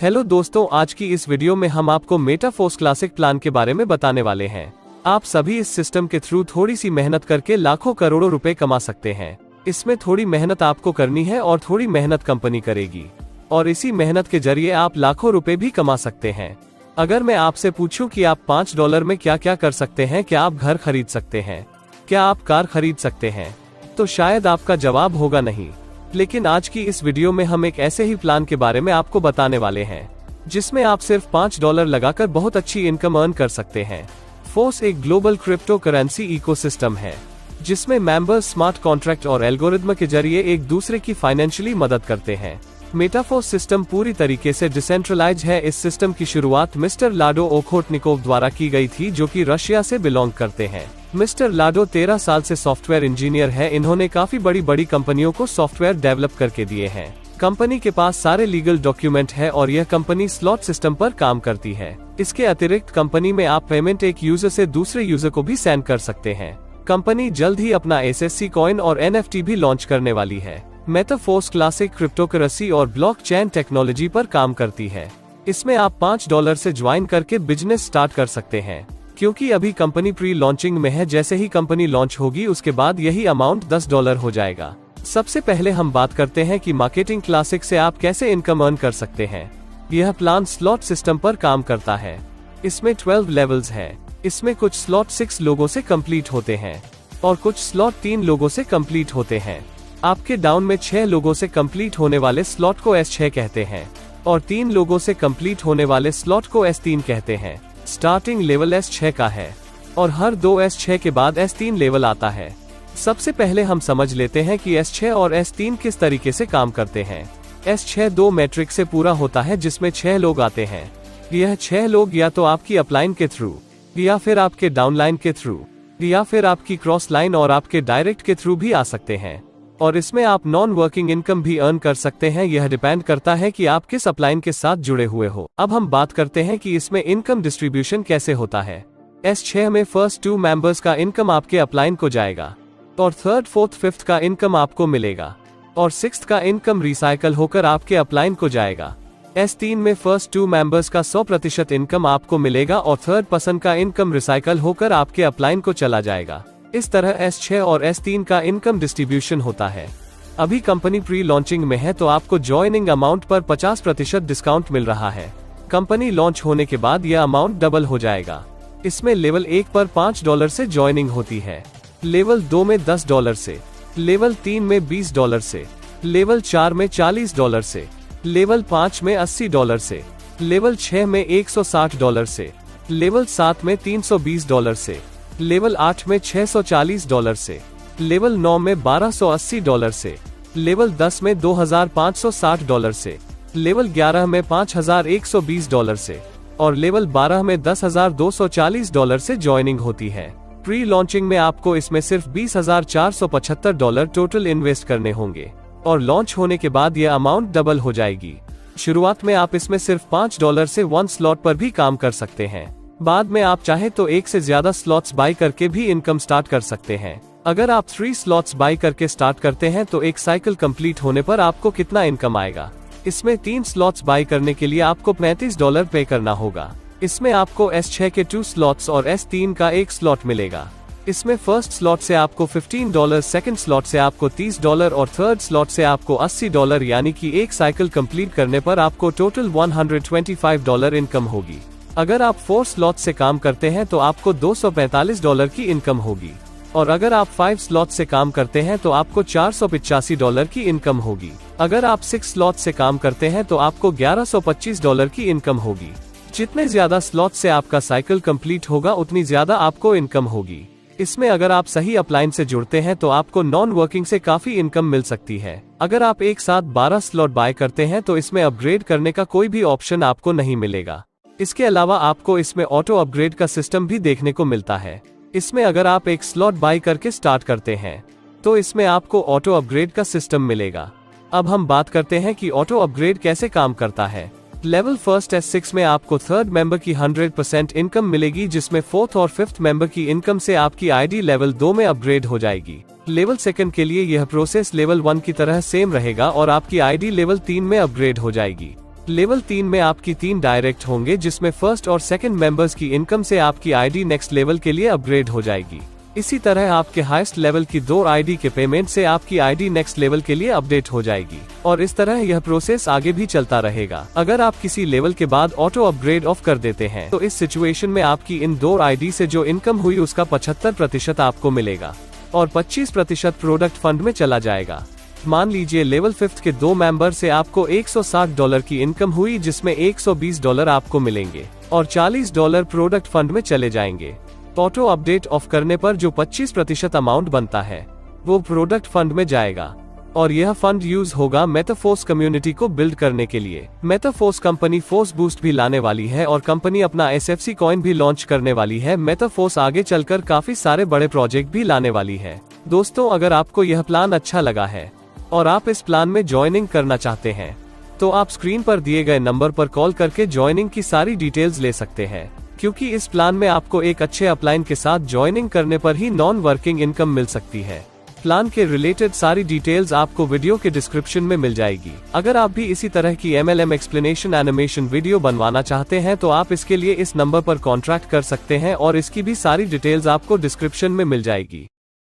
Hello दोस्तों, आज की इस वीडियो में हम आपको मेटाफोर्स क्लासिक प्लान के बारे में बताने वाले हैं। आप सभी इस सिस्टम के थ्रू थोड़ी सी मेहनत करके लाखों करोड़ों रुपए कमा सकते हैं। इसमें थोड़ी मेहनत आपको करनी है और थोड़ी मेहनत कंपनी करेगी, और इसी मेहनत के जरिए आप लाखों रुपए भी कमा सकते हैं। अगर मैं आपसे पूछूं कि आप $5 में क्या क्या कर सकते हैं, क्या आप घर खरीद सकते हैं, क्या आप कार खरीद सकते हैं, तो शायद आपका जवाब होगा नहीं। लेकिन आज की इस वीडियो में हम एक ऐसे ही प्लान के बारे में आपको बताने वाले हैं जिसमें आप सिर्फ $5 लगाकर बहुत अच्छी इनकम अर्न कर सकते हैं। फोर्स एक ग्लोबल क्रिप्टो करेंसी इकोसिस्टम है जिसमें मेंबर्स स्मार्ट कॉन्ट्रैक्ट और एल्गोरिदम के जरिए एक दूसरे की फाइनेंशियली मदद करते हैं। मेटाफोर्स सिस्टम पूरी तरीके से डिसेंट्रलाइज है। इस सिस्टम की शुरुआत मिस्टर लाडो ओखोटनिकोव द्वारा की गई थी, जो कि रशिया से बिलोंग करते हैं। मिस्टर लाडो 13 साल से सॉफ्टवेयर इंजीनियर है। इन्होंने काफी बड़ी कंपनियों को सॉफ्टवेयर डेवलप करके दिए हैं। कंपनी के पास सारे लीगल डॉक्यूमेंट है और यह कंपनी स्लॉट सिस्टम पर काम करती है। इसके अतिरिक्त कंपनी में आप पेमेंट एक यूजर से दूसरे यूजर को भी सेंड कर सकते हैं। कंपनी जल्द ही अपना SSC कॉइन और NFT भी लॉन्च करने वाली है। मेटाफोर्स क्लासिक क्रिप्टोकरेंसी और ब्लॉकचेन टेक्नोलॉजी पर काम करती है। इसमें आप $5 से ज्वाइन करके बिजनेस स्टार्ट कर सकते हैं। क्योंकि अभी कंपनी प्री लॉन्चिंग में है, जैसे ही कंपनी लॉन्च होगी उसके बाद यही अमाउंट $10 हो जाएगा। सबसे पहले हम बात करते हैं कि मार्केटिंग क्लासिक से आप कैसे इनकम अर्न कर सकते हैं। यह प्लान स्लॉट सिस्टम पर काम करता है। इसमें 12 लेवल्स है। इसमें कुछ स्लॉट 6 लोगों से कंप्लीट होते हैं और कुछ स्लॉट 3 लोगों से कंप्लीट होते हैं। आपके डाउन में 6 लोगों से कंप्लीट होने वाले स्लॉट को S6 कहते हैं और 3 लोगों से कंप्लीट होने वाले स्लॉट को S3 कहते हैं। स्टार्टिंग लेवल S6 का है और हर 2 S6 के बाद S3 लेवल आता है। सबसे पहले हम समझ लेते हैं कि S6 और S3 किस तरीके से काम करते हैं। S6 2 मैट्रिक से पूरा होता है जिसमें 6 लोग आते हैं। यह 6 लोग या तो आपकी अपलाइन के थ्रू, या फिर आपके डाउनलाइन के थ्रू, या फिर आपकी क्रॉस लाइन और आपके डायरेक्ट के थ्रू भी आ सकते हैं। और इसमें आप नॉन वर्किंग इनकम भी अर्न कर सकते हैं। यह डिपेंड करता है कि आप किस अपलाइन के साथ जुड़े हुए हो। अब हम बात करते हैं कि इसमें इनकम डिस्ट्रीब्यूशन कैसे होता है। S6 में फर्स्ट 2 मेंबर्स का इनकम आपके अपलाइन को जाएगा और 3rd, 4th, 5th का इनकम आपको मिलेगा और 6th का इनकम रिसाइकल होकर आपके अपलाइन को जाएगा। S3 में फर्स्ट 2 मेंबर्स का 100% इनकम आपको मिलेगा और 3rd पर्सन का इनकम रिसाइकल होकर आपके अपलाइन को चला जाएगा। इस तरह S6 और S3 का इनकम डिस्ट्रीब्यूशन होता है। अभी कंपनी प्री लॉन्चिंग में है, तो आपको ज्वाइनिंग अमाउंट पर 50% डिस्काउंट मिल रहा है। कंपनी लॉन्च होने के बाद यह अमाउंट डबल हो जाएगा। इसमें लेवल 1 पर $5 से ज्वाइनिंग होती है, लेवल 2 में $10 से, लेवल 3 में $20 से, लेवल 4 में $40 से, लेवल 5 में $80 से, लेवल 6 में $160 से, लेवल 7 में $320 से, लेवल 8 में $640 से, लेवल 9 में $1280 से, लेवल 10 में $2560 से, लेवल 11 में $5120 से और लेवल 12 में $10,240 से ज्वाइनिंग होती है। प्री लॉन्चिंग में आपको इसमें सिर्फ $20,475 टोटल इन्वेस्ट करने होंगे और लॉन्च होने के बाद यह अमाउंट डबल हो जाएगी। शुरुआत में आप इसमें सिर्फ $5 से 1 स्लॉट पर भी काम कर सकते हैं। बाद में आप चाहे तो 1 से ज्यादा स्लॉट्स बाय करके भी इनकम स्टार्ट कर सकते हैं। अगर आप 3 स्लॉट्स बाय करके स्टार्ट करते हैं तो एक साइकिल कंप्लीट होने पर आपको कितना इनकम आएगा। इसमें 3 स्लॉट्स बाय करने के लिए आपको $35 पे करना होगा। इसमें आपको S6 के 2 स्लॉट्स और S3 का 1 स्लॉट मिलेगा। इसमें फर्स्ट स्लॉट से आपको $15, सेकंड स्लॉट से आपको $30 और 3rd स्लॉट से आपको $80, यानी कि एक साइकिल कंप्लीट करने पर आपको टोटल $125 इनकम होगी। अगर आप 4 स्लॉट से काम करते हैं तो आपको $245 की इनकम होगी और अगर आप 5 स्लॉट से काम करते हैं तो आपको $485 की इनकम होगी। अगर आप 6 स्लॉट से काम करते हैं तो आपको $1125 की इनकम होगी। जितने ज्यादा स्लॉट से आपका साइकिल कंप्लीट होगा उतनी ज्यादा आपको इनकम होगी। इसमें अगर आप सही अपलाइन से जुड़ते हैं तो आपको नॉन वर्किंग से काफी इनकम मिल सकती है। अगर आप एक साथ 12 स्लॉट बाय करते हैं तो इसमें अपग्रेड करने का कोई भी ऑप्शन आपको नहीं मिलेगा। इसके अलावा आपको इसमें ऑटो अपग्रेड का सिस्टम भी देखने को मिलता है। इसमें अगर आप एक स्लॉट बाय करके स्टार्ट करते हैं तो इसमें आपको ऑटो अपग्रेड का सिस्टम मिलेगा। अब हम बात करते हैं कि ऑटो अपग्रेड कैसे काम करता है। लेवल फर्स्ट S6 में आपको 3rd मेंबर की 100% इनकम मिलेगी, जिसमें 4th और 5th मेंबर की इनकम से आपकी ID लेवल 2 में अपग्रेड हो जाएगी। लेवल सेकंड के लिए यह प्रोसेस लेवल 1 की तरह सेम रहेगा और आपकी ID लेवल 3 में अपग्रेड हो जाएगी। लेवल 3 में आपकी 3 डायरेक्ट होंगे, जिसमें फर्स्ट और सेकंड मेंबर्स की इनकम से आपकी आईडी नेक्स्ट लेवल के लिए अपग्रेड हो जाएगी। इसी तरह आपके हाईएस्ट लेवल की 2 आईडी के पेमेंट से आपकी आईडी नेक्स्ट लेवल के लिए अपडेट हो जाएगी, और इस तरह यह प्रोसेस आगे भी चलता रहेगा। अगर आप किसी लेवल के बाद ऑटो अपग्रेड ऑफ कर देते हैं तो इस सिचुएशन में आपकी इन 2 आईडी से जो इनकम हुई उसका 75% आपको मिलेगा और 25% प्रोडक्ट फंड में चला जाएगा। मान लीजिए लेवल 5 के 2 मेंबर से आपको $160 की इनकम हुई, जिसमें $120 आपको मिलेंगे और $40 प्रोडक्ट फंड में चले जाएंगे। ऑटो अपडेट ऑफ करने पर जो 25% अमाउंट बनता है वो प्रोडक्ट फंड में जाएगा, और यह फंड यूज होगा मेटाफोर्स कम्युनिटी को बिल्ड करने के लिए। मेटाफोर्स कंपनी फोर्स बूस्ट भी लाने वाली है और कंपनी अपना SFC कॉइन भी लॉन्च करने वाली है। मेटाफोर्स आगे चलकर काफी सारे बड़े प्रोजेक्ट भी लाने वाली है। दोस्तों, अगर आपको यह प्लान अच्छा लगा है और आप इस प्लान में ज्वाइनिंग करना चाहते हैं तो आप स्क्रीन पर दिए गए नंबर पर कॉल करके ज्वाइनिंग की सारी डिटेल्स ले सकते हैं, क्योंकि इस प्लान में आपको एक अच्छे अपलाइन के साथ ज्वाइनिंग करने पर ही नॉन वर्किंग इनकम मिल सकती है। प्लान के रिलेटेड सारी डिटेल्स आपको वीडियो के डिस्क्रिप्शन में मिल जाएगी। अगर आप भी इसी तरह की MLM एक्सप्लेनेशन एनिमेशन वीडियो बनवाना चाहते हैं तो आप इसके लिए इस नंबर पर कॉन्टैक्ट कर सकते हैं और इसकी भी सारी डिटेल्स आपको डिस्क्रिप्शन में मिल जाएगी।